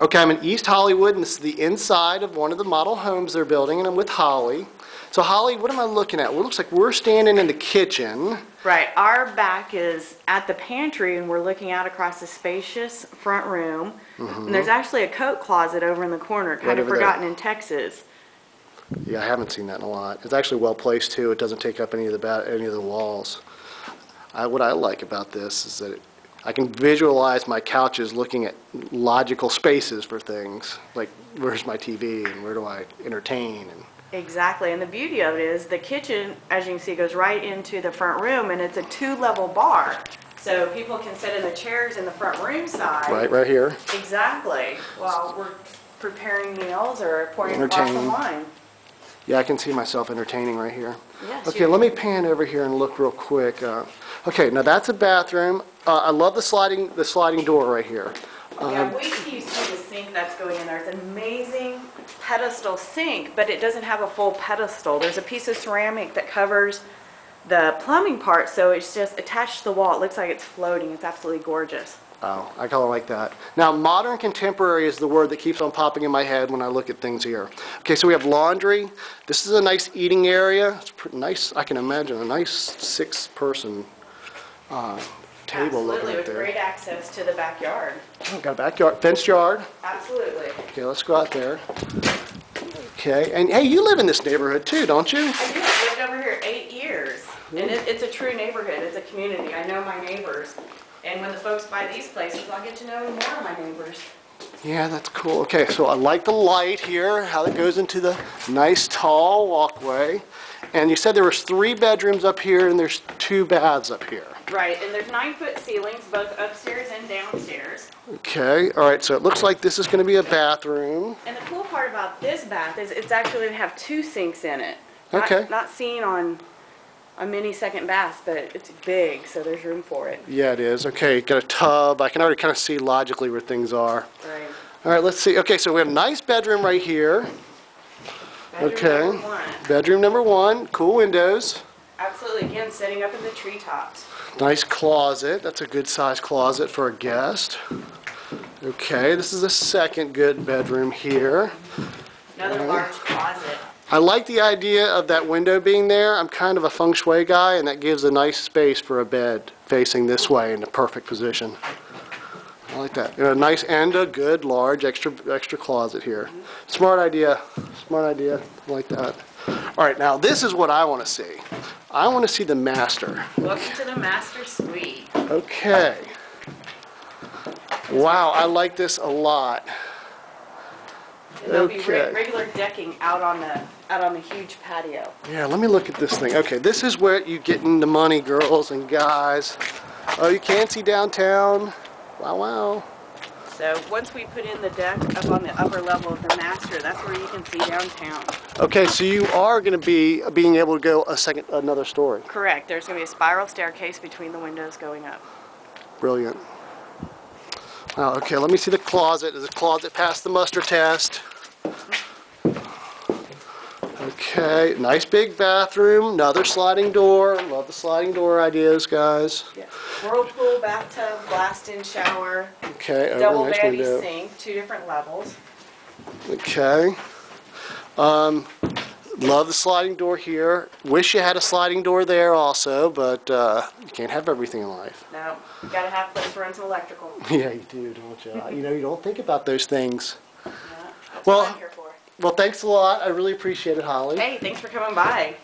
Okay, I'm in East Hollywood, and this is the inside of one of the model homes they're building, and I'm with Holly. So Holly, what am I looking at? Well, it looks like we're standing in the kitchen. Right, our back is at the pantry, and we're looking out across the spacious front room. And there's actually a coat closet over in the corner, kind of forgotten in Texas. Yeah, I haven't seen that in a lot. It's actually well placed too. It doesn't take up any of the walls. What I like about this is that I can visualize my couches looking at logical spaces for things, like where's my TV and where do I entertain. Exactly, and the beauty of it is the kitchen, as you can see, goes right into the front room, and it's a 2-level bar. So people can sit in the chairs in the front room side. Right here. Exactly, while we're preparing meals or pouring a glass of wine. Yeah, I can see myself entertaining right here. Yes, okay, let me pan over here and look real quick. Okay, now that's a bathroom. I love the sliding door right here. Yeah, wait till you see the sink that's going in there. It's an amazing pedestal sink, but it doesn't have a full pedestal. There's a piece of ceramic that covers the plumbing part, so it's just attached to the wall. It looks like it's floating. It's absolutely gorgeous. Oh, I kind of like that. Now, modern contemporary is the word that keeps on popping in my head when I look at things here. Okay, so we have laundry. This is a nice eating area. It's pretty nice. I can imagine a nice 6-person table looking Absolutely, at with there. great access to the backyard. Oh, got a backyard, fenced yard. Absolutely. Okay, let's go out there. Okay, and hey, you live in this neighborhood too, don't you? I do. I've lived over here 8 years, and it's a true neighborhood. It's a community. I know my neighbors, and when the folks buy these places, I'll get to know more of my neighbors. Yeah, that's cool. Okay, so I like the light here, how it goes into the nice tall walkway. And you said there was 3 bedrooms up here and there's 2 baths up here. Right, and there's 9-foot ceilings, both upstairs and downstairs. Okay, all right, so it looks like this is going to be a bathroom. And the cool part about this bath is it's actually going to have 2 sinks in it. Okay. Not seen on many second baths, but it's big, so there's room for it. Yeah, it is. Okay, got a tub. I can already kind of see logically where things are. Right. All right, let's see. Okay, so we have a nice bedroom right here. Bedroom number 1. Bedroom number 1. Cool windows. Absolutely. Again, setting up in the treetops. Nice closet. That's a good sized closet for a guest. Okay, this is a second good bedroom here. Another large closet. I like the idea of that window being there. I'm kind of a feng shui guy, and that gives a nice space for a bed facing this way in the perfect position. I like that. A nice and a good large extra closet here. Smart idea. Smart idea. I like that. All right, now this is what I want to see. I want to see the master. Welcome to the master suite. Okay. Wow, I like this a lot. And there'll be regular decking out on the huge patio. Yeah, let me look at this thing. Okay, this is where you get in the money, girls and guys. Oh, you can see downtown. Wow, wow. So once we put in the deck up on the upper level of the master, that's where you can see downtown. Okay, so you are going to be being able to go another story. Correct. There's going to be a spiral staircase between the windows going up. Brilliant. Wow, okay, let me see the closet. Does the closet pass the muster test? Okay, nice big bathroom, another sliding door. Love the sliding door ideas, guys. Yeah. Whirlpool, bathtub, blast-in shower. Okay, double nice vanity window. sink, 2 different levels. Okay. Love the sliding door here. Wish you had a sliding door there also, but you can't have everything in life. No, you gotta have place to run some electrical. Yeah, you do, don't you? You know, you don't think about those things. Yeah, that's Well, what I'm here for. Well, thanks a lot. I really appreciate it, Holly. Hey, thanks for coming by.